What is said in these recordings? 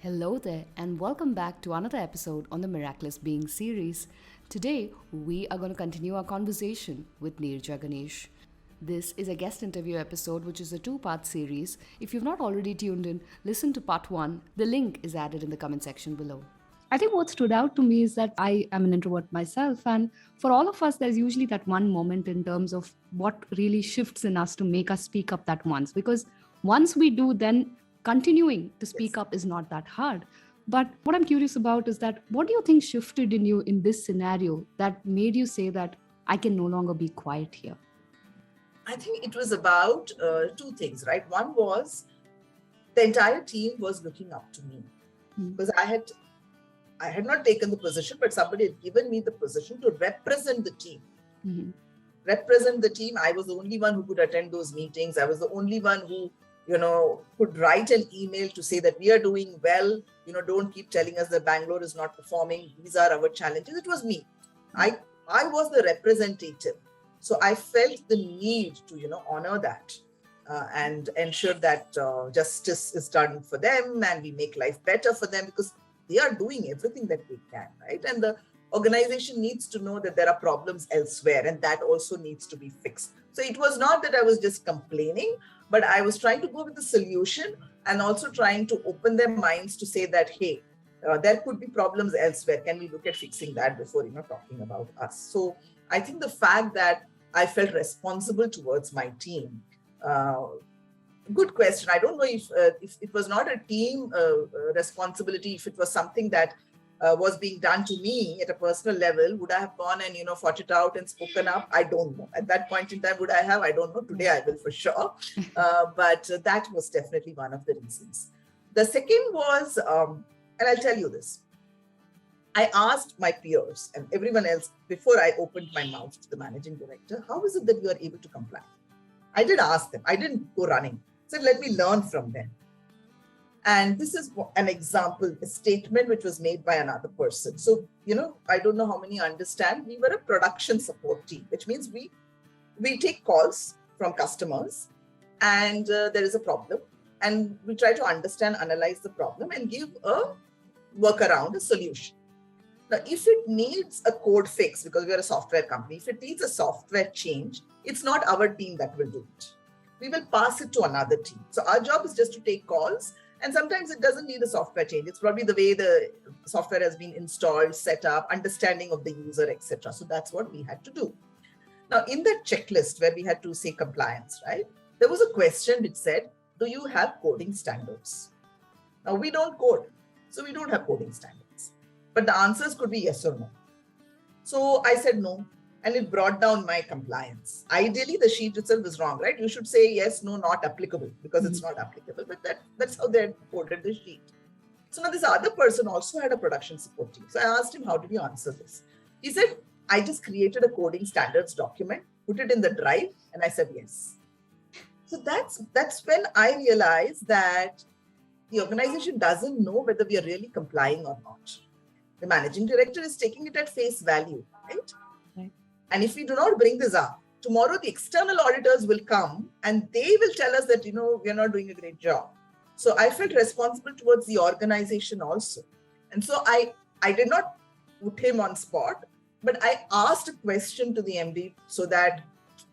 Hello there, and welcome back to another episode on the Meraklis Being series. Today, we are going to continue our conversation with Neeraja Ganesh. This is a guest interview episode, which is a two-part series. If you've not already tuned in, listen to part one. The link is added in the comment section below. I think what stood out to me is that I am an introvert myself, and for all of us, there's usually that one moment in terms of what really shifts in us to make us speak up that once. Because once we do, then continuing to speak up is not that hard. But what I'm curious about is that what do you think shifted in you in this scenario that made you say that I can no longer be quiet here? I think it was about two things, right? One was the entire team was looking up to me because I had not taken the position, but somebody had given me the position to represent the team. Mm-hmm. Represent the team. I was the only one who could attend those meetings. I was the only one who, could write an email to say that we are doing well. Don't keep telling us that Bangalore is not performing. These are our challenges. It was me. I was the representative. So I felt the need to, honor that and ensure that justice is done for them and we make life better for them because they are doing everything that they can, right? And the organization needs to know that there are problems elsewhere and that also needs to be fixed. So it was not that I was just complaining, but I was trying to go with the solution and also trying to open their minds to say that, hey, there could be problems elsewhere. Can we look at fixing that before, talking about us? So I think the fact that I felt responsible towards my team. Good question. I don't know if it was not a team responsibility, if it was something that was being done to me at a personal level, would I have gone and, fought it out and spoken up? I don't know. At that point in time, would I have? I don't know. Today I will for sure. But that was definitely one of the reasons. The second was, and I'll tell you this, I asked my peers and everyone else before I opened my mouth to the managing director, how is it that you are able to comply? I did ask them. I didn't go running. I said, let me learn from them. And this is an example, a statement which was made by another person. So, I don't know how many understand. We were a production support team, which means we take calls from customers and there is a problem. And we try to understand, analyze the problem and give a workaround, a solution. Now, if it needs a code fix, because we are a software company, if it needs a software change, it's not our team that will do it. We will pass it to another team. So our job is just to take calls. And sometimes it doesn't need a software change. It's probably the way the software has been installed, set up, understanding of the user, etc. So that's what we had to do. Now, in that checklist where we had to say compliance, right? There was a question which said, do you have coding standards? Now, we don't code. So we don't have coding standards. But the answers could be yes or no. So I said no, and it brought down my compliance. Ideally, the sheet itself is wrong, right? You should say yes, no, not applicable, because it's not applicable. But that's how they coded the sheet. So now this other person also had a production support team. So I asked him, how did you answer this? He said, I just created a coding standards document, put it in the drive, and I said yes. So that's when I realized that the organization doesn't know whether we are really complying or not. The managing director is taking it at face value, right? And if we do not bring this up, tomorrow the external auditors will come and they will tell us that, we are not doing a great job. So I felt responsible towards the organization also. And so I did not put him on spot, but I asked a question to the MD so that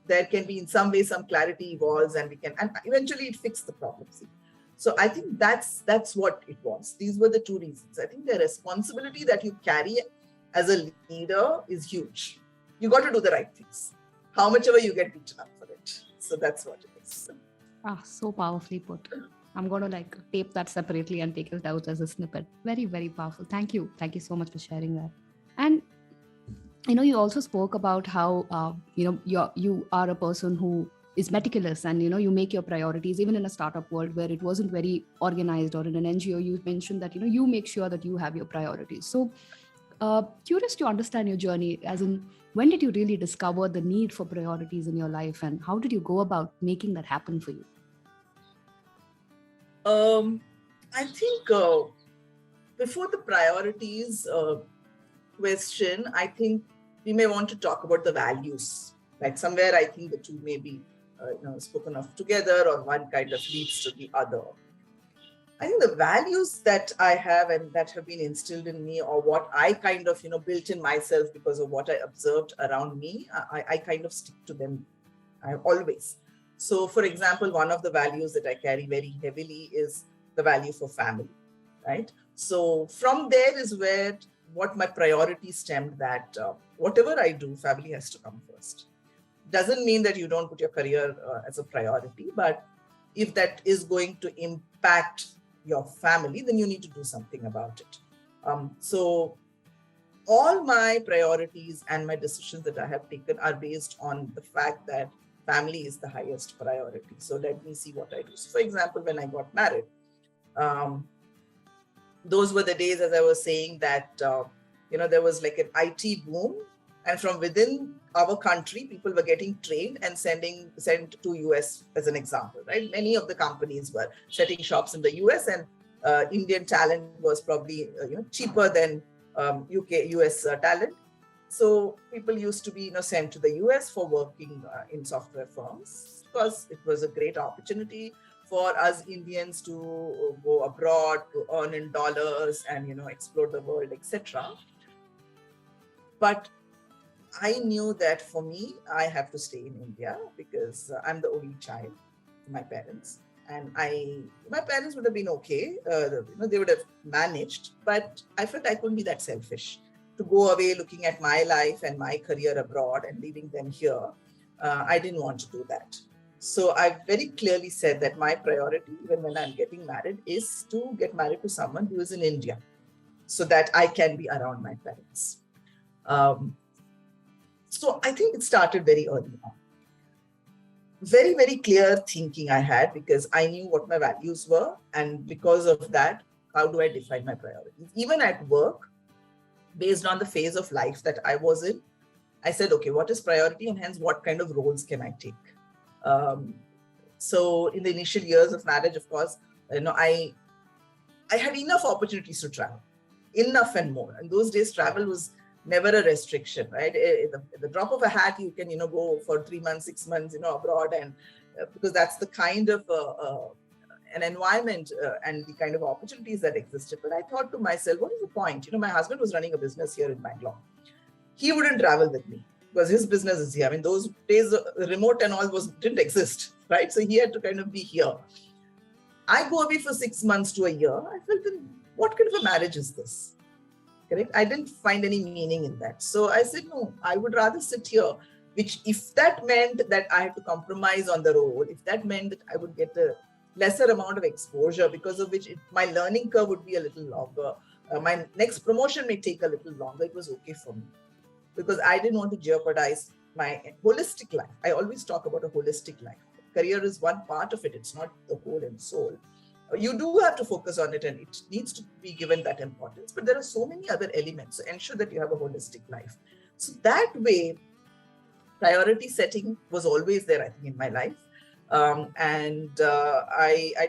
there can be in some way some clarity evolves and eventually it fixed the problem. So I think that's what it was. These were the two reasons. I think the responsibility that you carry as a leader is huge. You got to do the right things. How much ever you get beaten up for it. So that's what it is. So powerfully put. I'm going to tape that separately and take it out as a snippet. Very, very powerful. Thank you. Thank you so much for sharing that. And, you also spoke about how, you are a person who is meticulous and, you make your priorities, even in a startup world where it wasn't very organized, or in an NGO, you mentioned that, you make sure that you have your priorities. So curious to understand your journey, as in, when did you really discover the need for priorities in your life and how did you go about making that happen for you? I think before the priorities question, I think we may want to talk about the values. Like somewhere I think the two may be spoken of together or one kind of leads to the other. I think the values that I have and that have been instilled in me, or what I kind of, built in myself because of what I observed around me, I kind of stick to them. I always. So, for example, one of the values that I carry very heavily is the value for family, right? So, from there is where what my priority stemmed, that whatever I do, family has to come first. Doesn't mean that you don't put your career as a priority, but if that is going to impact your family, then you need to do something about it. So all my priorities and my decisions that I have taken are based on the fact that family is the highest priority. So let me see what I do. So for example, when I got married, um, those were the days, as I was saying, that there was like an IT boom, and from within our country, people were getting trained and sent to US, as an example, right? Many of the companies were setting shops in the US, and Indian talent was probably cheaper than UK US talent. So people used to be sent to the US for working in software firms, because it was a great opportunity for us Indians to go abroad, to earn in dollars and explore the world, etc. But I knew that for me, I have to stay in India, because I'm the only child to my parents. And my parents would have been okay. They would have managed, but I felt I couldn't be that selfish to go away looking at my life and my career abroad and leaving them here. I didn't want to do that. So I very clearly said that my priority, even when I'm getting married, is to get married to someone who is in India, so that I can be around my parents. So I think it started very early on. Very, very clear thinking I had, because I knew what my values were. And because of that, how do I define my priorities? Even at work, based on the phase of life that I was in, I said, okay, what is priority, and hence what kind of roles can I take? So in the initial years of marriage, of course, I had enough opportunities to travel, enough and more. And those days, travel was never a restriction, right? At the drop of a hat, you can, go for 3 months, 6 months, abroad, and because that's the kind of an environment and the kind of opportunities that existed. But I thought to myself, what is the point? My husband was running a business here in Bangalore. He wouldn't travel with me because his business is here. I mean, those days, remote and all didn't exist, right? So he had to kind of be here. I go away for 6 months to a year. I felt, what kind of a marriage is this? Correct? I didn't find any meaning in that. So I said, no, I would rather sit here, which if that meant that I had to compromise on the role, if that meant that I would get a lesser amount of exposure, because of which my learning curve would be a little longer, my next promotion may take a little longer, it was okay for me, because I didn't want to jeopardize my holistic life. I always talk about a holistic life. Career is one part of it. It's not the whole and soul. You do have to focus on it, and it needs to be given that importance. But there are so many other elements. So ensure that you have a holistic life. So that way, priority setting was always there, I think, in my life. I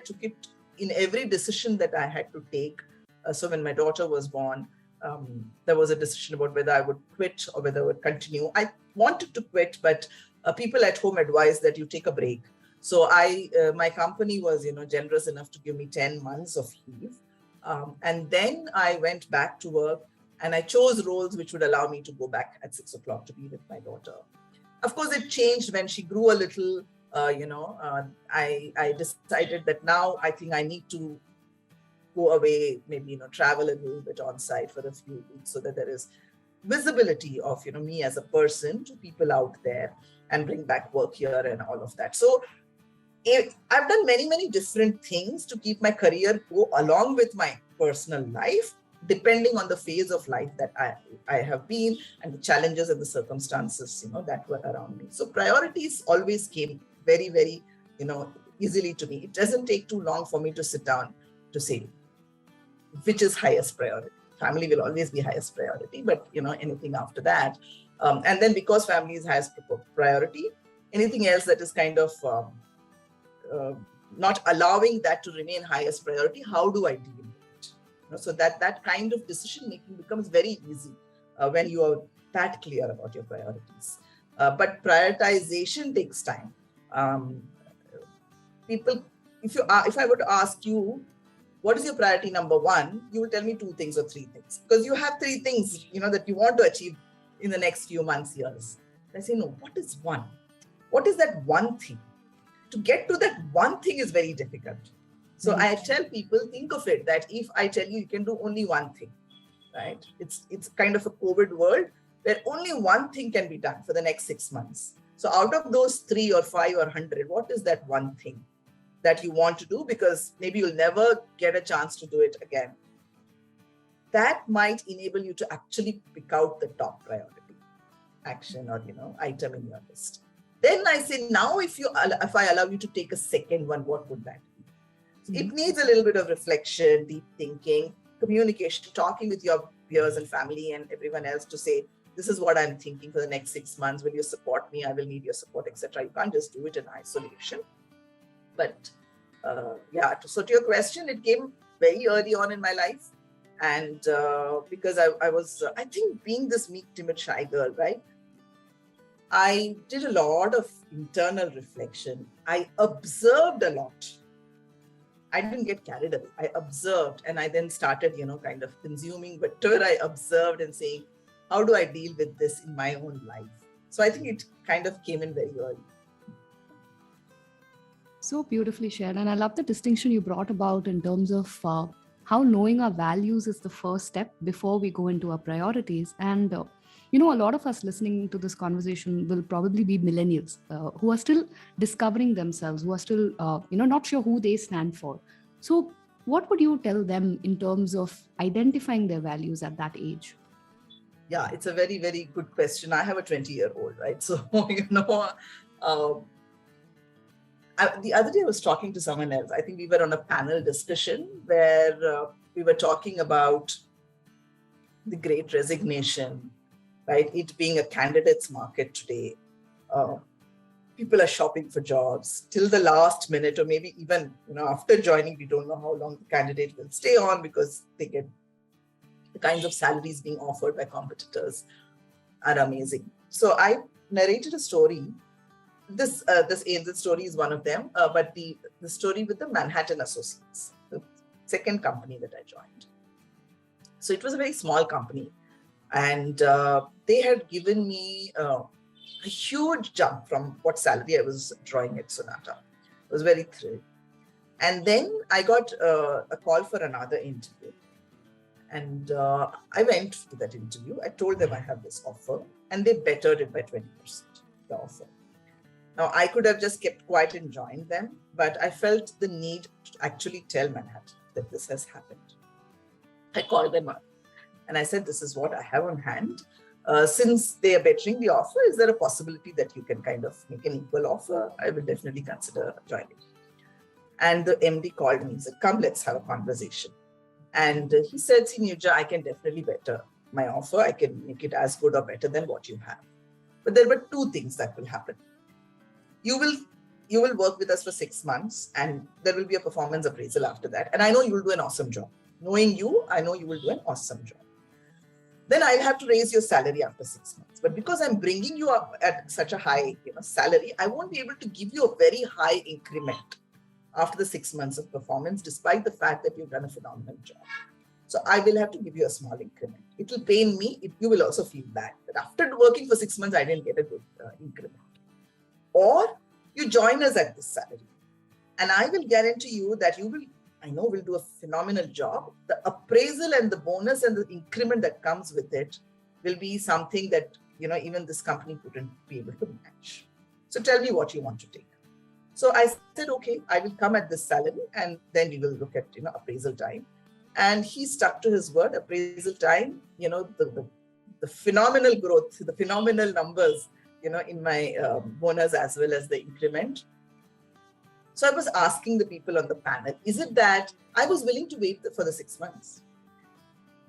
took it in every decision that I had to take. So when my daughter was born, there was a decision about whether I would quit or whether I would continue. I wanted to quit, but people at home advised that you take a break. So my company was, generous enough to give me 10 months of leave. And then I went back to work, and I chose roles which would allow me to go back at 6 o'clock to be with my daughter. Of course, it changed when she grew a little. I decided that now I think I need to go away, maybe, travel a little bit on site for a few weeks, so that there is visibility of, me as a person to people out there, and bring back work here and all of that. So I've done many, many different things to keep my career go along with my personal life, depending on the phase of life that I have been, and the challenges and the circumstances, that were around me. So priorities always came very, very, easily to me. It doesn't take too long for me to sit down to say, which is highest priority. Family will always be highest priority, but, anything after that. And then because family is highest priority, anything else that is kind of not allowing that to remain highest priority, how do I deal with it? So that kind of decision making becomes very easy when you are that clear about your priorities. But prioritization takes time. People, if I were to ask you, what is your priority number one? You will tell me 2 things or 3 things, because you have 3 things, that you want to achieve in the next few months, years. I say, no, what is one? What is that one thing? To get to that one thing is very difficult. So I tell people, think of it that if I tell you can do only one thing, right? It's kind of a COVID world where only one thing can be done for the next 6 months. So out of those 3 or 5 or 100, what is that one thing that you want to do? Because maybe you'll never get a chance to do it again. That might enable you to actually pick out the top priority action or, item in your list. Then I say, now if I allow you to take a second one, what would that be? So it needs a little bit of reflection, deep thinking, communication, talking with your peers and family and everyone else to say, this is what I'm thinking for the next 6 months. Will you support me? I will need your support, etc. You can't just do it in isolation. But so to your question, it came very early on in my life. And because I was, I think being this meek, timid, shy girl, right? I did a lot of internal reflection. I observed a lot. I didn't get carried away. I observed, and I then started, kind of consuming whatever I observed and saying, how do I deal with this in my own life? So I think it kind of came in very early. So beautifully shared. And I love the distinction you brought about in terms of how knowing our values is the first step before we go into our priorities. And, a lot of us listening to this conversation will probably be millennials who are still discovering themselves, who are still, not sure who they stand for. So what would you tell them in terms of identifying their values at that age? Yeah, it's a very, very good question. I have a 20-year-old, right? So, the other day I was talking to someone else. I think we were on a panel discussion where we were talking about the Great Resignation, right? It being a candidates market today. People are shopping for jobs till the last minute, or maybe even after joining, we don't know how long the candidate will stay on because they get the kinds of salaries being offered by competitors are amazing. So I narrated a story. This story is one of them, but the story with the Manhattan Associates, the second company that I joined. So it was a very small company, and they had given me a huge jump from what salary I was drawing at Sonata. I was very thrilled. And then I got a call for another interview. And I went to that interview. I told them I have this offer, and they bettered it by 20%, the offer. Now, I could have just kept quiet and joined them, but I felt the need to actually tell Manhattan that this has happened. I called them up and I said, this is what I have on hand. Since they are bettering the offer, is there a possibility that you can kind of make an equal offer? I will definitely consider joining. And the MD called me and said, come, let's have a conversation. And he said, see, Neeraja, I can definitely better my offer. I can make it as good or better than what you have. But there were 2 things that will happen. You will work with us for 6 months, and there will be a performance appraisal after that. And I know you will do an awesome job. Knowing you, I know you will do an awesome job. Then I'll have to raise your salary after 6 months. But because I'm bringing you up at such a high salary, I won't be able to give you a very high increment after the 6 months of performance, despite the fact that you've done a phenomenal job. So I will have to give you a small increment. It will pain me. You will also feel bad that after working for 6 months, I didn't get a good increment. Or you join us at this salary. And I will guarantee you that will do a phenomenal job. The appraisal and the bonus and the increment that comes with it will be something that, even this company wouldn't be able to match. So tell me what you want to take. So I said, okay, I will come at this salary, and then we will look at, appraisal time. And he stuck to his word. Appraisal time, the phenomenal growth, the phenomenal numbers, in my bonus as well as the increment. So I was asking the people on the panel, is it that I was willing to wait for the 6 months?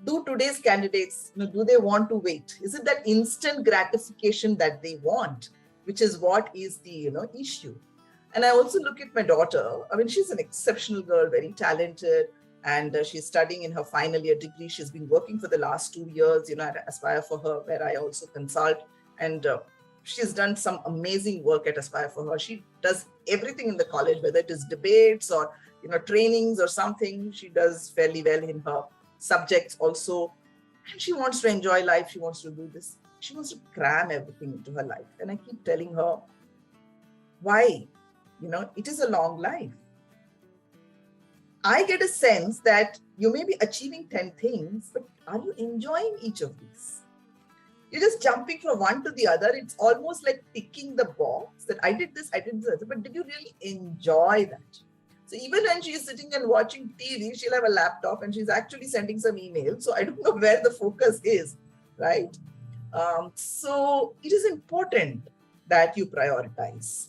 Do today's candidates, do they want to wait? Is it that instant gratification that they want, which is what is the, issue? And I also look at my daughter. I mean, she's an exceptional girl, very talented, and she's studying in her final year degree. She's been working for the last 2 years, at Aspire for Her, where I also consult. And she's done some amazing work at Aspire for Her. She does everything in the college, whether it is debates or trainings or something. She does fairly well in her subjects also. And she wants to enjoy life. She wants to do this. She wants to cram everything into her life. And I keep telling her, why? It is a long life. I get a sense that you may be achieving 10 things, but are you enjoying each of these? You're just jumping from one to the other. It's almost like ticking the box that I did this, but did you really enjoy that? So even when she's sitting and watching TV, she'll have a laptop and she's actually sending some emails. So I don't know where the focus is, right? So it is important that you prioritize.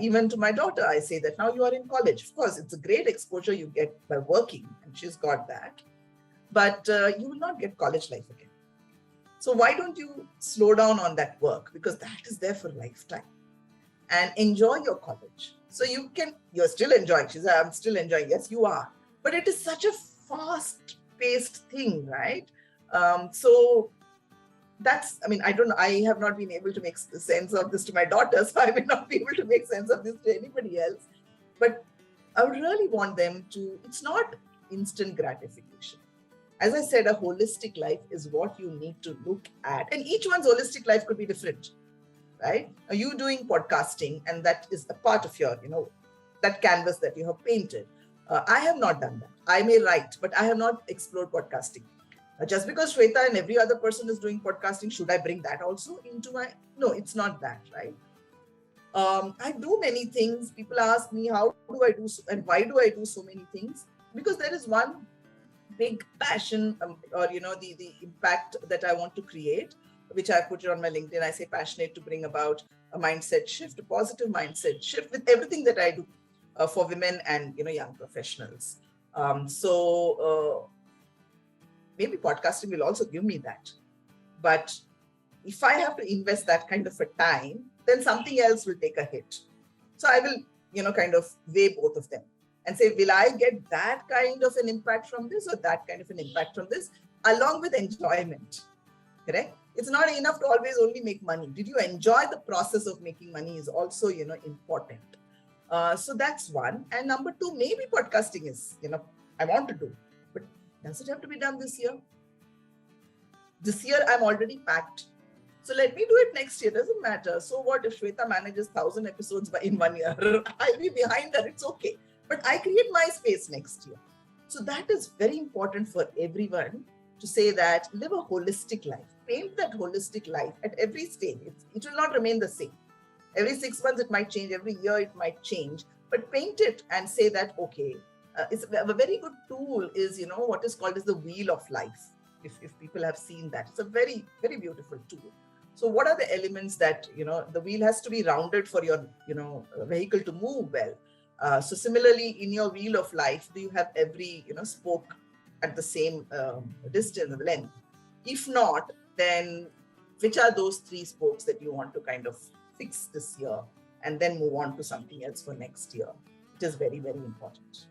Even to my daughter, I say that now you are in college. Of course, it's a great exposure you get by working, and she's got that. But you will not get college life again. So why don't you slow down on that work? Because that is there for a lifetime. And enjoy your college. So you're still enjoying. She said, I'm still enjoying. Yes, you are. But it is such a fast-paced thing, right? So I have not been able to make sense of this to my daughter, so I may not be able to make sense of this to anybody else. But I would really want them to, it's not instant gratification. As I said, a holistic life is what you need to look at. And each one's holistic life could be different, right? Are you doing podcasting? And that is a part of your, that canvas that you have painted. I have not done that. I may write, but I have not explored podcasting. Just because Shweta and every other person is doing podcasting, should I bring that also into my... No, it's not that, right? I do many things. People ask me, how do I do and why do I do so many things? Because there is one big passion or, the impact that I want to create, which I put it on my LinkedIn. I say passionate to bring about a mindset shift, a positive mindset shift with everything that I do for women and, young professionals. Maybe podcasting will also give me that. But if I have to invest that kind of a time, then something else will take a hit. So I will, kind of weigh both of them and say, will I get that kind of an impact from this or that kind of an impact from this, along with enjoyment, correct? It's not enough to always only make money. Did you enjoy the process of making money is also, important. So that's one. And number two, maybe podcasting is, I want to do. But does it have to be done this year? This year, I'm already packed. So let me do it next year. Doesn't matter. So what if Shweta manages 1,000 episodes in 1 year? I'll be behind her. It's okay. But I create my space next year. So that is very important for everyone to say that live a holistic life. Paint that holistic life at every stage. It will not remain the same. Every 6 months, it might change. Every year, it might change. But paint it and say that, okay, it's a very good tool is, what is called as the wheel of life. If people have seen that, it's a very, very beautiful tool. So what are the elements that, the wheel has to be rounded for your, vehicle to move well. So similarly, in your wheel of life, do you have every, spoke at the same distance, length? If not, then which are those 3 spokes that you want to kind of fix this year and then move on to something else for next year? It is very, very important.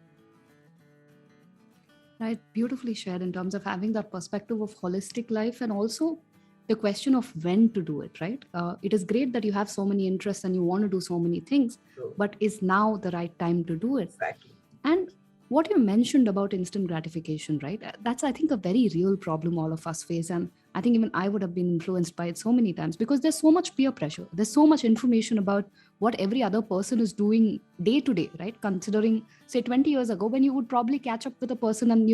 Right, beautifully shared in terms of having that perspective of holistic life and also the question of when to do it, right? It is great that you have so many interests and you want to do so many things, True. But is now the right time to do it? Exactly. And what you mentioned about instant gratification, right? That's, I think, a very real problem all of us face. And I think even I would have been influenced by it so many times because there's so much peer pressure. There's so much information about what every other person is doing day to day, right? Considering, say, 20 years ago, when you would probably catch up with a person and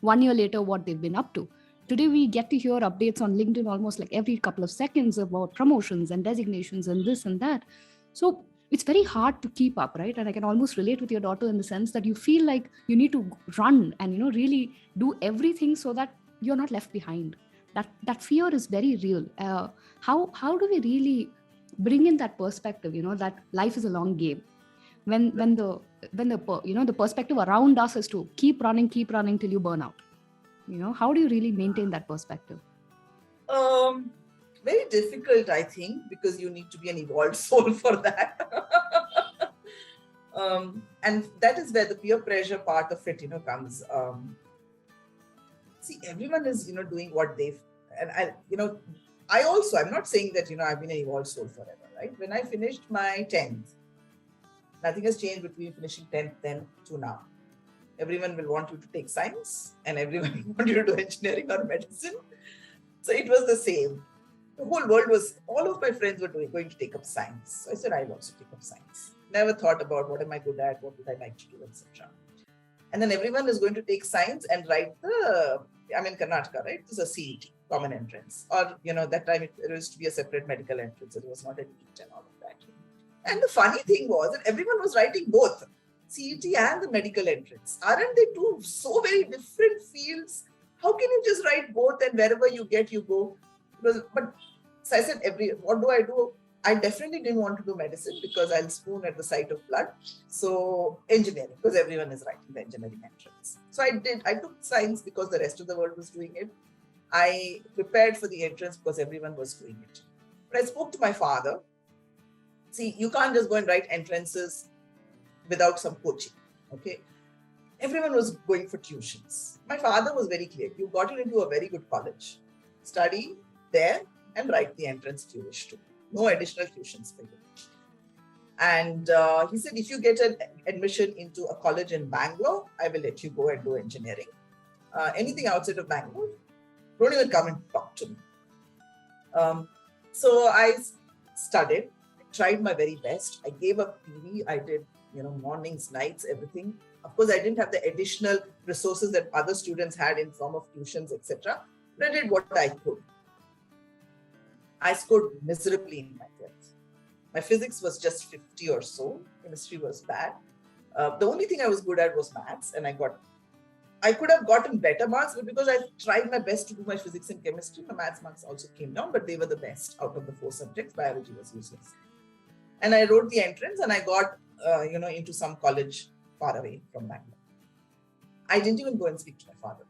1 year later what they've been up to. Today, we get to hear updates on LinkedIn almost like every couple of seconds about promotions and designations and this and that. So it's very hard to keep up, right? And I can almost relate with your daughter in the sense that you feel like you need to run and, really do everything so that you're not left behind. That fear is very real. How do we really bring in that perspective, that life is a long game? When the perspective around us is to keep running till you burn out. How do you really maintain that perspective? Very difficult, I think, because you need to be an evolved soul for that. And that is where the peer pressure part of it, comes. See, everyone is, doing what they've, and I'm not saying that, I've been an evolved soul forever, right? When I finished my 10th, Nothing has changed between finishing 10th then to now. Everyone will want you to take science and everyone will want you to do engineering or medicine. So it was the same. The whole world was, all of my friends were going to take up science. So I said, I'll also take up science. Never thought about what am I good at, what would I like to do, etc. And then everyone is going to take science and write I'm in Karnataka, right? This is a CET, common entrance. Or, that time it used to be a separate medical entrance. It was not a NEET and all of that. And the funny thing was that everyone was writing both CET and the medical entrance. Aren't they two so very different fields? How can you just write both and wherever you get, you go? But so I said, what do I do? I definitely didn't want to do medicine because I'll swoon at the sight of blood. So engineering, because everyone is writing the engineering entrance. So I took science because the rest of the world was doing it. I prepared for the entrance because everyone was doing it. But I spoke to my father. See, you can't just go and write entrances without some coaching, okay? Everyone was going for tuitions. My father was very clear. You got into a very good college. Study there and write the entrance you wish to. No additional tuitions for you. And he said, if you get an admission into a college in Bangalore, I will let you go and do engineering. Anything outside of Bangalore, don't even come and talk to me. So I studied, tried my very best. I gave up TV. I did, mornings, nights, everything. Of course, I didn't have the additional resources that other students had in form of tuitions, etc. But I did what I could. I scored miserably in my 12th. My physics was just 50 or so. Chemistry was bad. The only thing I was good at was maths, and I could have gotten better marks, but because I tried my best to do my physics and chemistry, my maths marks also came down, but they were the best out of the 4 subjects. Biology was useless. And I wrote the entrance and I got, into some college far away from Bangalore. I didn't even go and speak to my father.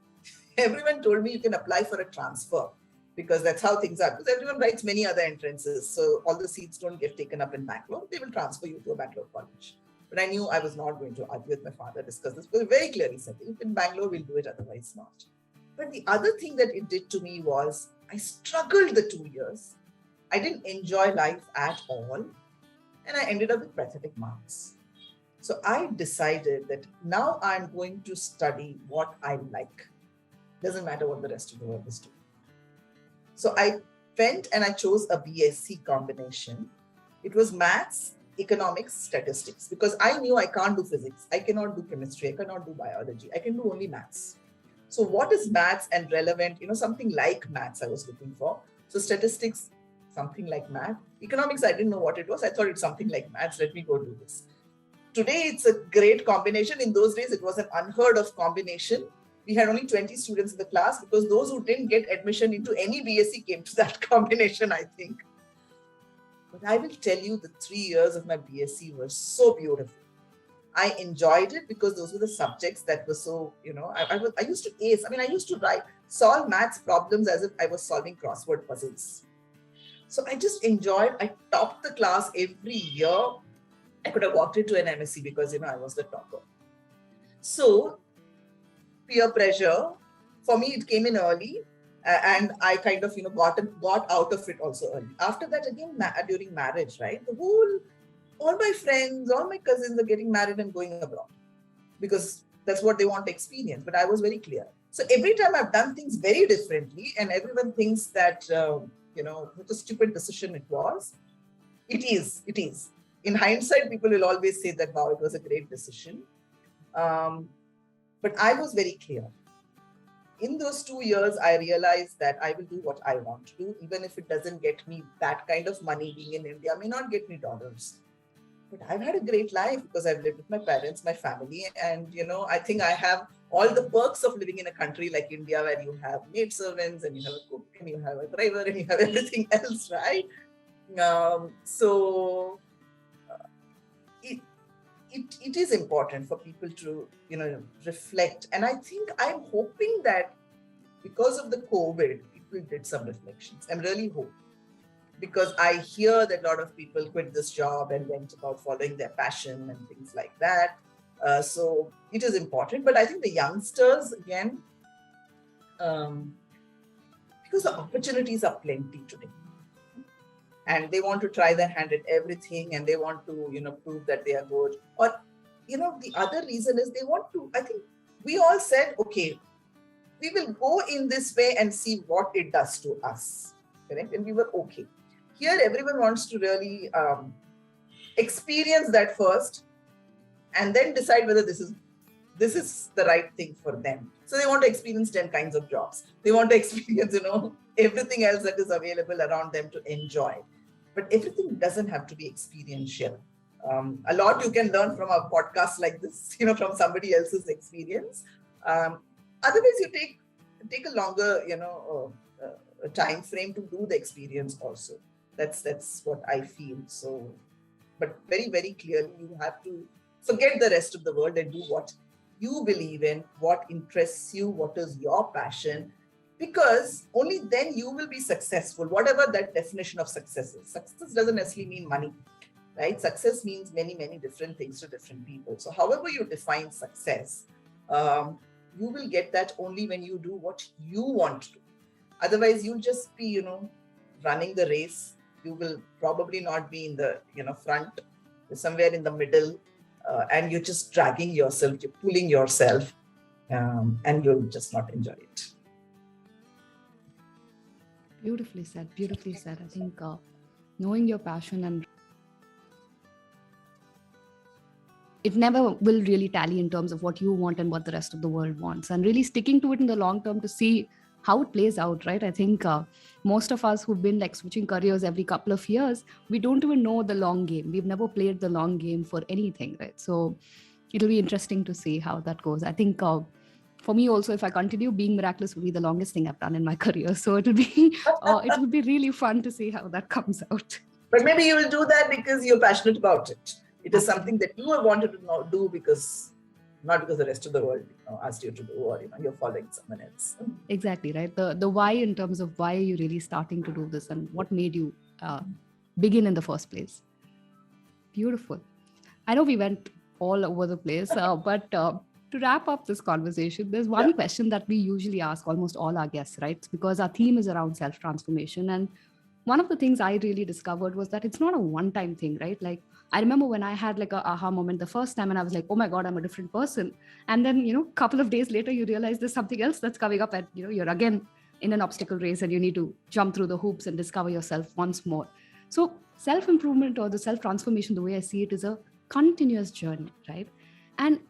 Everyone told me you can apply for a transfer because that's how things are. Because everyone writes many other entrances. So all the seats don't get taken up in Bangalore. They will transfer you to a Bangalore college. But I knew I was not going to argue with my father, discuss this, because very clearly said, if in Bangalore, we'll do it, otherwise not. But the other thing that it did to me was I struggled the 2 years. I didn't enjoy life at all. And I ended up with pathetic marks. So I decided that now I'm going to study what I like. Doesn't matter what the rest of the world is doing. So I went and I chose a BSc combination. It was maths, economics, statistics, because I knew I can't do physics. I cannot do chemistry. I cannot do biology. I can do only maths. So what is maths and relevant? Something like maths I was looking for. So statistics, something like math. Economics, I didn't know what it was. I thought it's something like maths. Let me go do this. Today, it's a great combination. In those days, it was an unheard of combination. We had only 20 students in the class because those who didn't get admission into any BSc came to that combination, I think. But I will tell you, the 3 years of my BSc were so beautiful. I enjoyed it because those were the subjects that were so, I used to ace. I used to solve maths problems as if I was solving crossword puzzles. So I just enjoyed, I topped the class every year. I could have walked into an MSc because, I was the topper. So peer pressure, for me, it came in early and I kind of, got out of it also early. After that, again, during marriage, right? All my friends, all my cousins are getting married and going abroad because that's what they want to experience. But I was very clear. So every time I've done things very differently and everyone thinks that, what a stupid decision it was. It is. In hindsight, people will always say that, wow, it was a great decision. But I was very clear. In those 2 years, I realized that I will do what I want to do, even if it doesn't get me that kind of money. Being in India may not get me dollars. But I've had a great life because I've lived with my parents, my family, and, I think I have all the perks of living in a country like India, where you have maid servants and you have a cook and you have a driver and you have everything else, right? It is important for people to, reflect. And I think I'm hoping that because of the COVID, people did some reflections. I'm really hoping. Because I hear that a lot of people quit this job and went about following their passion and things like that. So it is important. But I think the youngsters, again, because the opportunities are plenty today. and they want to try their hand at everything, and they want to, prove that they are good. Or, the other reason is they want to, I think we all said, okay, we will go in this way and see what it does to us. Correct? And we were okay. Here, everyone wants to really experience that first and then decide whether this is the right thing for them. So they want to experience 10 kinds of jobs. They want to experience, everything else that is available around them to enjoy. But everything doesn't have to be experiential. A lot you can learn from a podcast like this, from somebody else's experience. Otherwise, you take a longer, time frame to do the experience also. That's what I feel. So, but very, very clearly, you have to forget the rest of the world and do what you believe in, what interests you, what is your passion, because only then you will be successful, whatever that definition of success is. Success doesn't necessarily mean money, right? Success means many, many different things to different people. So however you define success, you will get that only when you do what you want to do. Otherwise, you'll just be, running the race. You will probably not be in the, front, somewhere in the middle, and you're just dragging yourself, you're pulling yourself, and you'll just not enjoy it. Beautifully said. Beautifully said. I think knowing your passion, and it never will really tally in terms of what you want and what the rest of the world wants, and really sticking to it in the long term to see how it plays out, right? I think most of us who've been like switching careers every couple of years, we don't even know the long game. We've never played the long game for anything, right? So it'll be interesting to see how that goes. I think for me also, if I continue, being Meraklis will be the longest thing I've done in my career. So it'll be really fun to see how that comes out. But maybe you will do that because you're passionate about it. It is something that you have wanted to do because, not because the rest of the world asked you to do, or you're following someone else. Exactly, right? The why, in terms of why are you really starting to do this and what made you begin in the first place. Beautiful. I know we went all over the place, but to wrap up this conversation, there's one question that we usually ask almost all our guests, right? It's because our theme is around self-transformation. And one of the things I really discovered was that it's not a one-time thing, right? Like, I remember when I had like a aha moment the first time, and I was like, oh my God, I'm a different person. And then, a couple of days later, you realize there's something else that's coming up, and, you're again in an obstacle race, and you need to jump through the hoops and discover yourself once more. So self-improvement, or the self-transformation, the way I see it, is a continuous journey, right? And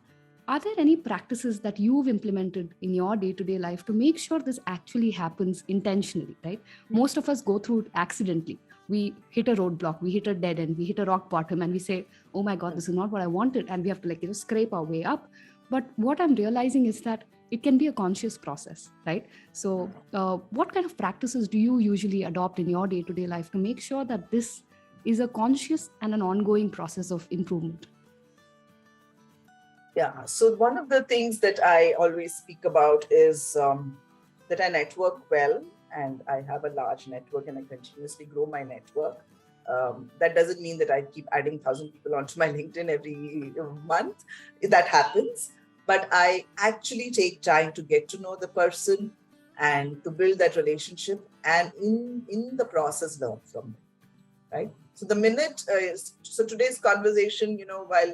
are there any practices that you've implemented in your day-to-day life to make sure this actually happens intentionally, right? Most of us go through it accidentally. We hit a roadblock, we hit a dead end, we hit a rock bottom, and we say, oh my God, this is not what I wanted. And we have to scrape our way up. But what I'm realizing is that it can be a conscious process, right? So what kind of practices do you usually adopt in your day-to-day life to make sure that this is a conscious and an ongoing process of improvement? Yeah. So one of the things that I always speak about is that I network well, and I have a large network, and I continuously grow my network. That doesn't mean that I keep adding 1,000 people onto my LinkedIn every month. That happens. But I actually take time to get to know the person and to build that relationship, and in the process, learn from them. Right. So the minute, so today's conversation, while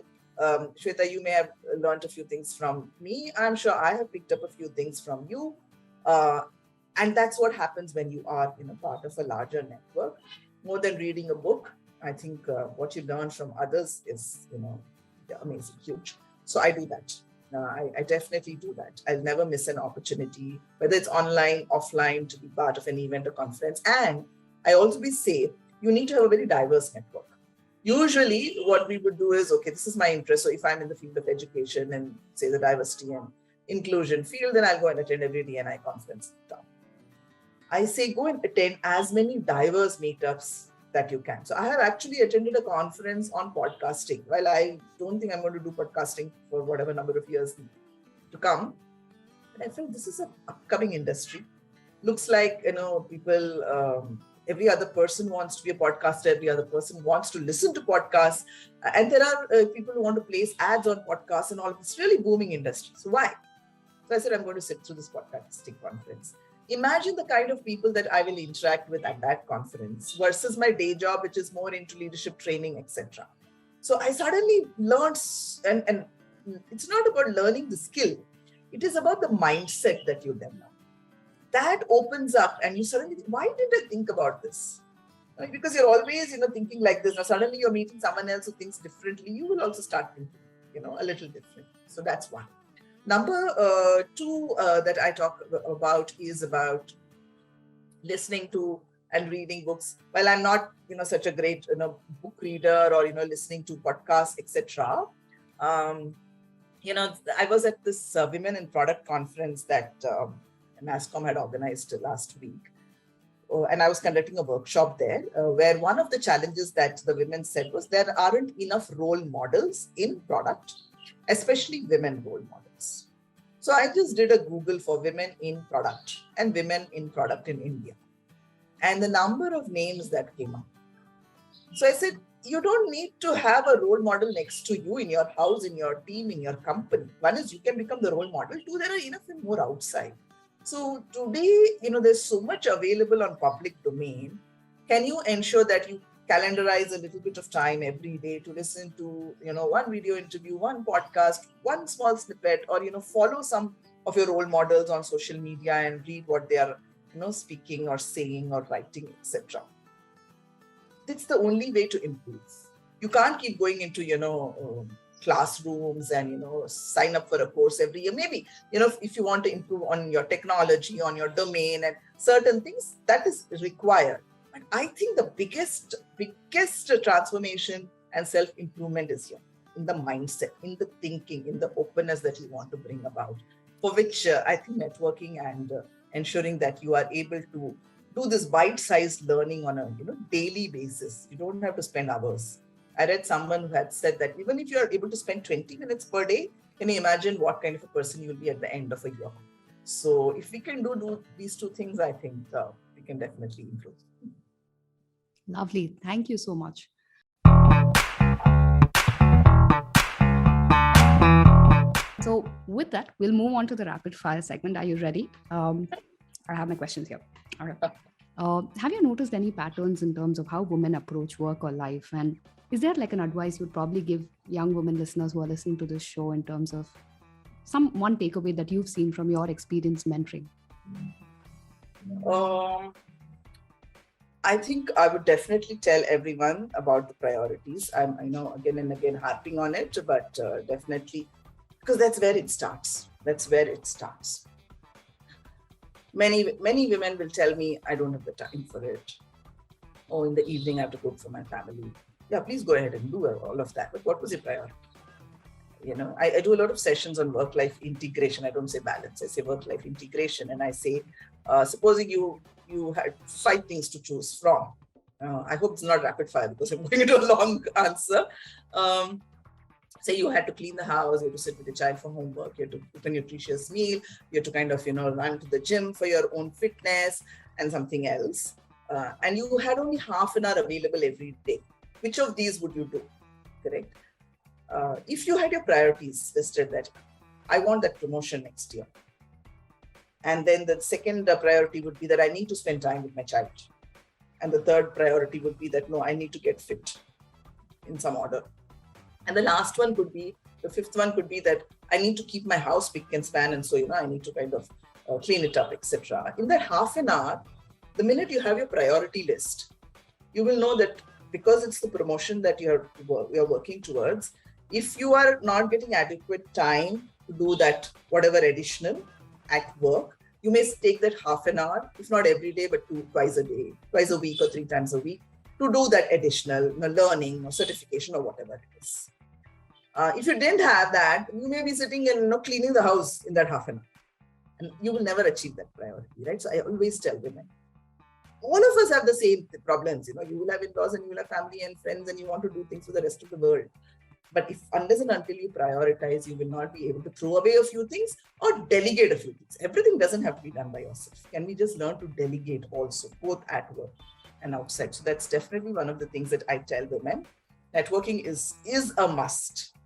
Shweta, you may have learned a few things from me, I'm sure I have picked up a few things from you. And that's what happens when you are part of a larger network. More than reading a book, I think what you learn from others is, amazing, huge. So I do that. I definitely do that. I'll never miss an opportunity, whether it's online, offline, to be part of an event or conference. And I also say, you need to have a very diverse network. Usually what we would do is, okay, this is my interest. So if I'm in the field of education and say the diversity and inclusion field, then I'll go and attend every DNI conference. I say go and attend as many diverse meetups that you can. So I have actually attended a conference on podcasting. While I don't think I'm going to do podcasting for whatever number of years to come, but I feel this is an upcoming industry. Looks like, people, every other person wants to be a podcaster. Every other person wants to listen to podcasts. And there are people who want to place ads on podcasts and all. It's really booming industry. So why? So I said, I'm going to sit through this podcasting conference. Imagine the kind of people that I will interact with at that conference versus my day job, which is more into leadership training, etc. So I suddenly learned, and it's not about learning the skill, it is about the mindset that you develop. That opens up, and you suddenly think, why did I think about this? Right? Because you're always, thinking like this. Now suddenly you're meeting someone else who thinks differently. You will also start thinking, a little different. So that's one. Number two that I talk about is about listening to and reading books. While I'm not, such a great, book reader or, listening to podcasts, etc. I was at this Women in Product conference that NASSCOM had organized last week. And I was conducting a workshop there where one of the challenges that the women said was there aren't enough role models in product, especially women role models. So I just did a Google for women in product and women in product in India. And the number of names that came up. So I said, you don't need to have a role model next to you in your house, in your team, in your company. One is you can become the role model. Two, there are enough and more outside. So today, there's so much available on public domain. Can you ensure that you calendarize a little bit of time every day to listen to, one video interview, one podcast, one small snippet, or, follow some of your role models on social media and read what they are, speaking or saying or writing, etc. It's the only way to improve. You can't keep going into, classrooms and, sign up for a course every year. Maybe, if you want to improve on your technology, on your domain and certain things, that is required. But I think the biggest transformation and self-improvement is here in the mindset, in the thinking, in the openness that you want to bring about, for which I think networking and ensuring that you are able to do this bite-sized learning on a daily basis. You don't have to spend hours. I read someone who had said that even if you are able to spend 20 minutes per day, can you imagine what kind of a person you will be at the end of a year? So if we can do these two things, I think we can definitely improve. Lovely. Thank you so much. So with that, we'll move on to the rapid fire segment. Are you ready? I have my questions here. All right. Have you noticed any patterns in terms of how women approach work or life? And is there like an advice you'd probably give young women listeners who are listening to this show in terms of one takeaway that you've seen from your experience mentoring? I think I would definitely tell everyone about the priorities. I know again and again harping on it, but definitely, because that's where it starts. Many women will tell me, I don't have the time for it. Oh, in the evening, I have to cook for my family. Yeah, please go ahead and do all of that. But what was your priority? I do a lot of sessions on work-life integration. I don't say balance, I say work-life integration. And I say, supposing you had 5 things to choose from. I hope it's not rapid fire because I'm going into a long answer. Say you had to clean the house, you had to sit with your child for homework, you had to cook a nutritious meal, you had to kind of, run to the gym for your own fitness and something else. And you had only half an hour available every day. Which of these would you do? Correct? If you had your priorities listed that I want that promotion next year. And then the second priority would be that I need to spend time with my child. And the third priority would be that, no, I need to get fit in some order. And the last one could be, the fifth one could be that I need to keep my house spick and span. And so, I need to kind of clean it up, etc. In that half an hour, the minute you have your priority list, you will know that because it's the promotion that you're working towards, if you are not getting adequate time to do that, whatever additional at work, you may take that half an hour, if not every day, but twice a day, twice a week or 3 times a week to do that additional learning or certification or whatever it is. If you didn't have that, you may be sitting and cleaning the house in that half an hour. And you will never achieve that priority, right? So I always tell women, all of us have the same problems. You will have in-laws and you will have family and friends and you want to do things for the rest of the world. But unless and until you prioritize, you will not be able to throw away a few things or delegate a few things. Everything doesn't have to be done by yourself. Can we just learn to delegate also, both at work and outside? So that's definitely one of the things that I tell women. Networking is a must.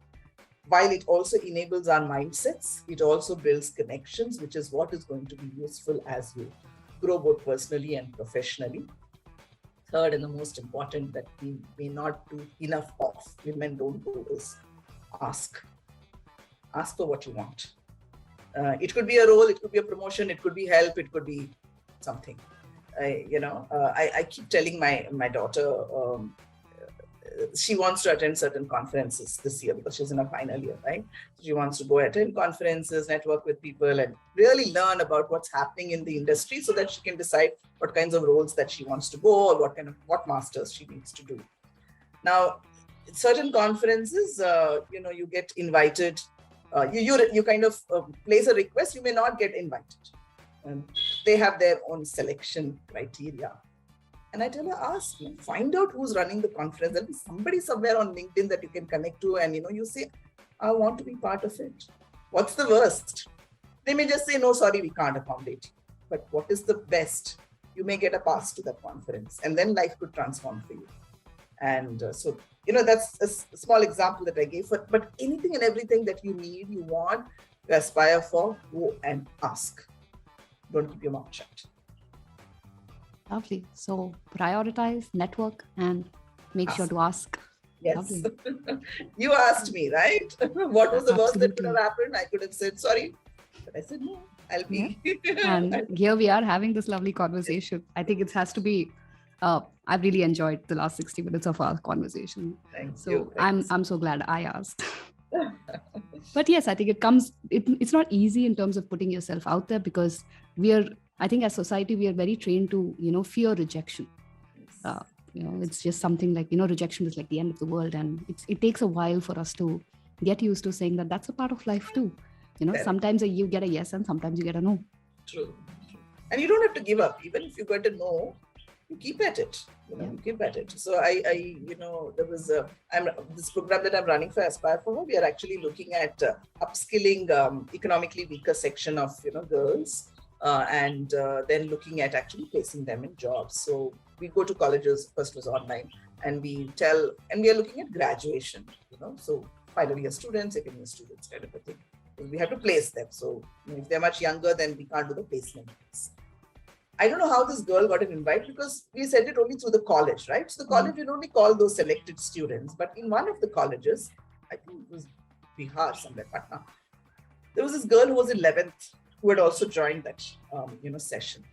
while it also enables our mindsets, it also builds connections, which is what is going to be useful as you grow both personally and professionally. Third, and the most important that we may not do enough of, women don't do, is ask. Ask for what you want. It could be a role, it could be a promotion, it could be help, it could be something. I keep telling my daughter, she wants to attend certain conferences this year because she's in her final year, right? She wants to go attend conferences, network with people, and really learn about what's happening in the industry so that she can decide what kinds of roles that she wants to go or what masters she needs to do. Now, certain conferences, you get invited. You kind of place a request. You may not get invited. They have their own selection criteria. And I tell her, ask, find out who's running the conference. There'll be somebody somewhere on LinkedIn that you can connect to, and you say, I want to be part of it. What's the worst? They may just say, no, sorry, we can't accommodate you. But what is the best? You may get a pass to that conference, and then life could transform for you. And so that's a small example that I gave. But anything and everything that you need, you want, you aspire for, go and ask. Don't keep your mouth shut. Lovely. So prioritize, network, and make sure to ask. Yes. You asked me, right? What was the worst that could have happened? I could have said, sorry. But I said, no, I'll be. Yeah. And here we are having this lovely conversation. I think it has to be, I've really enjoyed the last 60 minutes of our conversation. Thank so you. I'm so glad I asked. But yes, I think it's not easy in terms of putting yourself out there, because I think as society, we are very trained to, fear rejection. It's just something like, rejection is like the end of the world. And it takes a while for us to get used to saying that that's a part of life too. Sometimes you get a yes and sometimes you get a no. True. And you don't have to give up. Even if you get a no, you keep at it. You keep at it. So there was this program that I'm running for Aspire for Her. We are actually looking at upskilling economically weaker section of, girls. And then looking at actually placing them in jobs. So we go to colleges, first was online, and we are looking at graduation, so final year students, second year students, kind of a thing. We have to place them. So if they're much younger, then we can't do the placement. I don't know how this girl got an invite, because we sent it only through the college, right? So the college will only call those selected students. But in one of the colleges, I think it was Bihar, somewhere, Patna, there was this girl who was 11th, who had also joined that, session.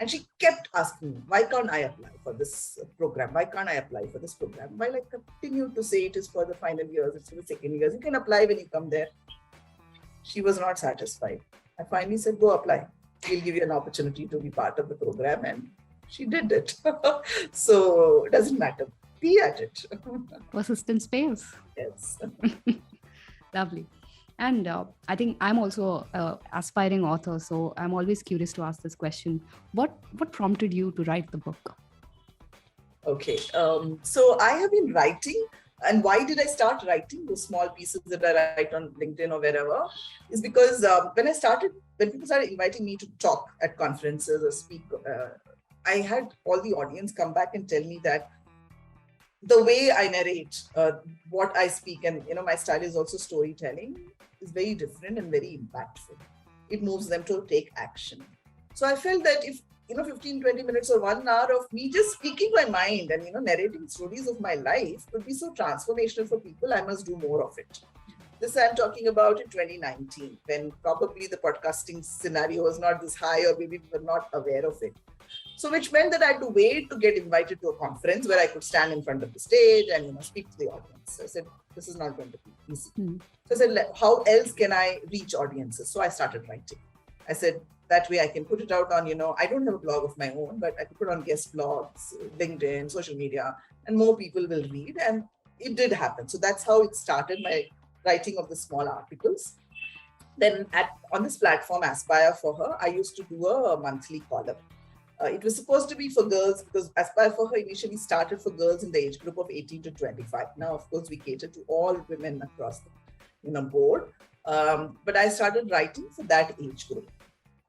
And she kept asking me, why can't I apply for this program? Why can't I apply for this program? While I continued to say it is for the final years, it's for the second years, you can apply when you come there. She was not satisfied. I finally said, go apply. We'll give you an opportunity to be part of the program. And she did it. So it doesn't matter. Be at it. Persistence pays. Yes. Lovely. And I think I'm also an aspiring author, so I'm always curious to ask this question. What prompted you to write the book? Okay. So I have been writing. And why did I start writing those small pieces that I write on LinkedIn or wherever? Is because when people started inviting me to talk at conferences or speak, I had all the audience come back and tell me that the way I narrate what I speak, and my style is also storytelling, is very different and very impactful. It moves them to take action. So I felt that if 15-20 minutes or 1 hour of me just speaking my mind and narrating stories of my life could be so transformational for people, I must do more of it. This I'm talking about in 2019, when probably the podcasting scenario was not this high, or maybe we were not aware of it. So which meant that I had to wait to get invited to a conference where I could stand in front of the stage and speak to the audience. So I said, this is not going to be easy. So I said, how else can I reach audiences? So I started writing. I said, that way I can put it out on, I don't have a blog of my own, but I could put on guest blogs, LinkedIn, social media, and more people will read. And it did happen. So that's how it started, my writing of the small articles. Then on this platform, Aspire for Her, I used to do a monthly column. It was supposed to be for girls, because Aspire for Her initially started for girls in the age group of 18 to 25. Now, of course, we cater to all women across the board. But I started writing for that age group.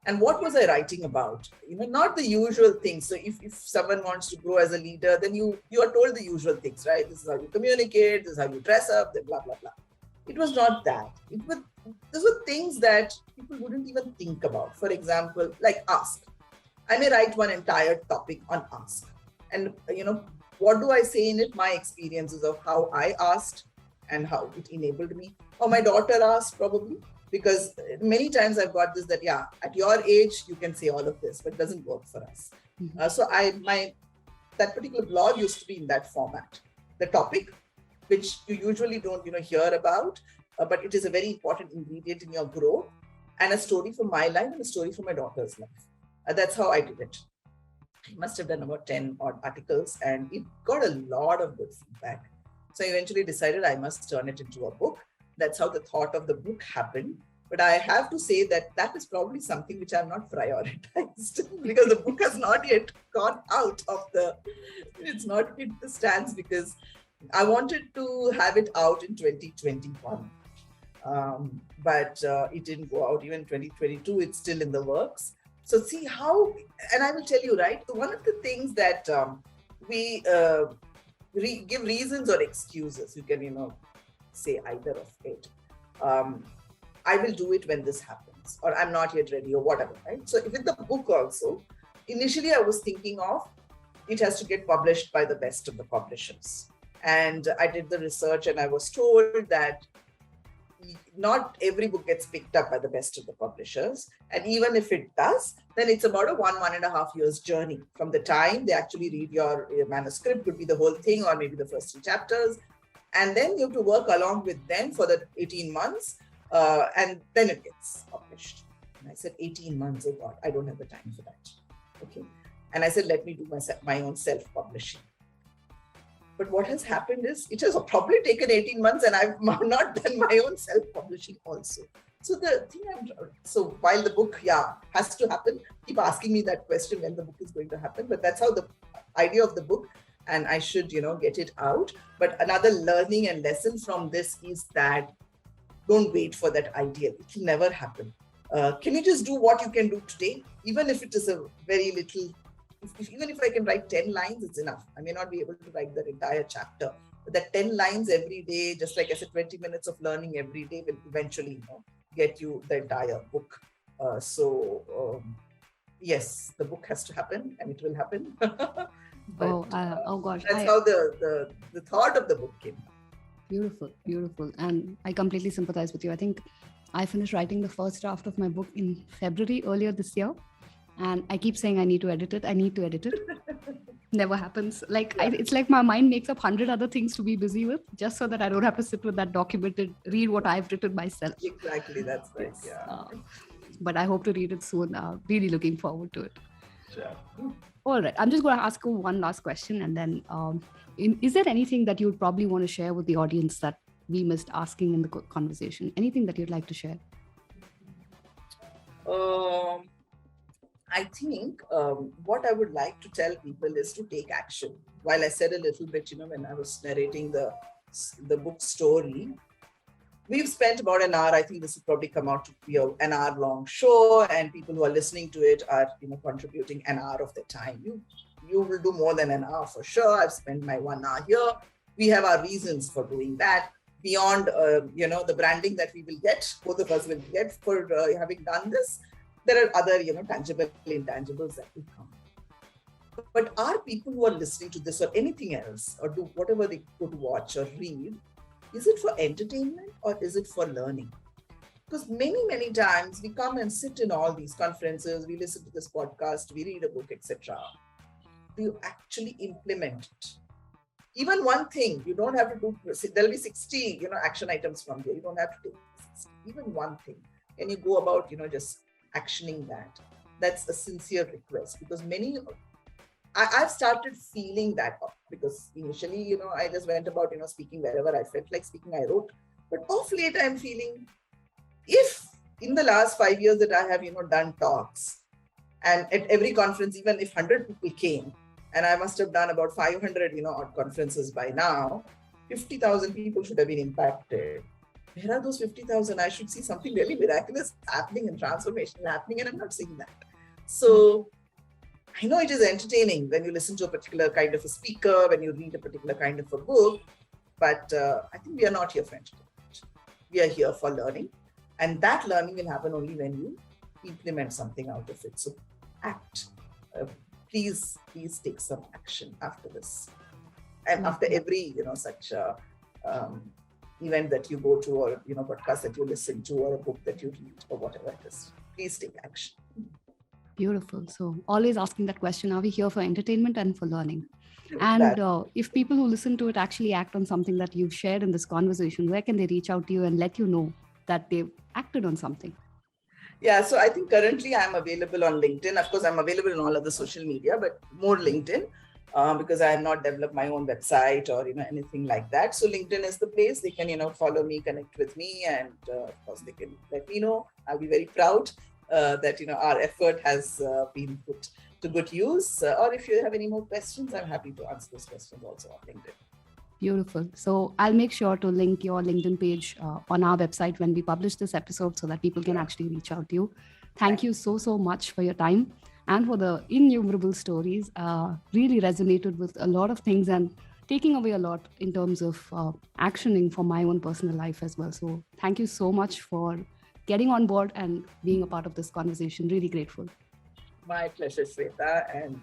And what was I writing about? Not the usual things. So if someone wants to grow as a leader, then you are told the usual things, right? This is how you communicate, this is how you dress up, blah, blah, blah. It was not that. Those were things that people wouldn't even think about. For example, like ask. I may write one entire topic on ask. And, what do I say in it? My experiences of how I asked and how it enabled me. Or my daughter asked, probably, because many times I've got this that, yeah, at your age, you can say all of this, but it doesn't work for us. So that particular blog used to be in that format. The topic, which you usually don't, hear about, but it is a very important ingredient in your growth, and a story from my life and a story from my daughter's life. That's how I did it. I must have done about 10 odd articles, and it got a lot of good feedback. So I eventually decided I must turn it into a book. That's how the thought of the book happened. But I have to say that is probably something which I've not prioritized because the book has not yet gone out of it's not hit the stands, because I wanted to have it out in 2021. But it didn't go out. Even 2022, it's still in the works. So see how, and I will tell you, right, one of the things that we give reasons or excuses, you can, say either of it. I will do it when this happens, or I'm not yet ready, or whatever, right? So with the book also, initially I was thinking of, it has to get published by the best of the publishers. And I did the research, and I was told that not every book gets picked up by the best of the publishers. And even if it does, then it's about a 1.5 years journey from the time they actually read your manuscript, could be the whole thing, or maybe the first 3 chapters. And then you have to work along with them for the 18 months. And then it gets published. And I said, 18 months, oh God, I don't have the time for that. Okay. And I said, let me do my own self-publishing. But what has happened is, it has probably taken 18 months, and I've not done my own self-publishing also. So so while the book, has to happen, keep asking me that question when the book is going to happen. But that's how the idea of the book, and I should, get it out. But another learning and lesson from this is that don't wait for that idea. It will never happen. Can you just do what you can do today? Even if it is a very little, even if I can write 10 lines, it's enough. I may not be able to write the entire chapter, but that 10 lines every day, just like I said, 20 minutes of learning every day will eventually, get you the entire book. Yes, the book has to happen, and it will happen. But, oh gosh. That's how the thought of the book came. Beautiful. And I completely sympathize with you. I think I finished writing the first draft of my book in February earlier this year. And I keep saying I need to edit it. Never happens. It's like my mind makes up 100 other things to be busy with, just so that I don't have to sit with that document and read what I've written myself. Exactly, that's right. Yeah. But I hope to read it soon. Really looking forward to it. Sure. All right. I'm just going to ask you one last question, and then is there anything that you would probably want to share with the audience that we missed asking in the conversation? Anything that you'd like to share? I think what I would like to tell people is to take action. While I said a little bit, when I was narrating the book story, we've spent about an hour. I think this will probably come out to be an hour-long show, and people who are listening to it are, contributing an hour of their time. You will do more than an hour for sure. I've spent my 1 hour here. We have our reasons for doing that. Beyond, the branding that we will get, both of us will get for having done this. There are other, tangible intangibles that will come. But are people who are listening to this or anything else, or do whatever they could watch or read, is it for entertainment or is it for learning? Because many times we come and sit in all these conferences, we listen to this podcast, we read a book, etc. Do you actually implement it? Even one thing, you don't have to do, there'll be 60, action items from here. You don't have to take 60. Even one thing. Can you go about, just actioning that? That's a sincere request, because I've started feeling that, because initially, I just went about, speaking wherever I felt like speaking, I wrote. But of late, I'm feeling, if in the last 5 years that I have, done talks, and at every conference, even if 100 people came, and I must have done about 500, odd conferences by now, 50,000 people should have been impacted. Where are those 50,000? I should see something really miraculous happening and transformation happening, and I'm not seeing that. So I know it is entertaining when you listen to a particular kind of a speaker, when you read a particular kind of a book, but I think we are not here for entertainment. We are here for learning. And that learning will happen only when you implement something out of it. So act. Please take some action after this. And after every, such event that you go to, or, podcast that you listen to, or a book that you read, or whatever it is, please take action. Beautiful. So always asking that question, are we here for entertainment and for learning? And if people who listen to it actually act on something that you've shared in this conversation, where can they reach out to you and let you know that they've acted on something? Yeah, so I think currently I'm available on LinkedIn. Of course, I'm available in all other social media, but more LinkedIn, because I have not developed my own website or anything like that. So LinkedIn is the place. They can follow me, connect with me, and of course they can let me know. I'll be very proud that our effort has been put to good use. Or if you have any more questions, I'm happy to answer those questions also on LinkedIn. Beautiful. So I'll make sure to link your LinkedIn page on our website when we publish this episode so that people can actually reach out to you. Thank you so much for your time and for the innumerable stories. Really resonated with a lot of things and taking away a lot in terms of actioning for my own personal life as well. So thank you so much for getting on board and being a part of this conversation. Really grateful. My pleasure, Shweta. And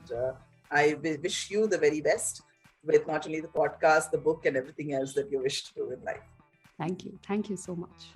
I wish you the very best with not only the podcast, the book, and everything else that you wish to do in life. Thank you. Thank you so much.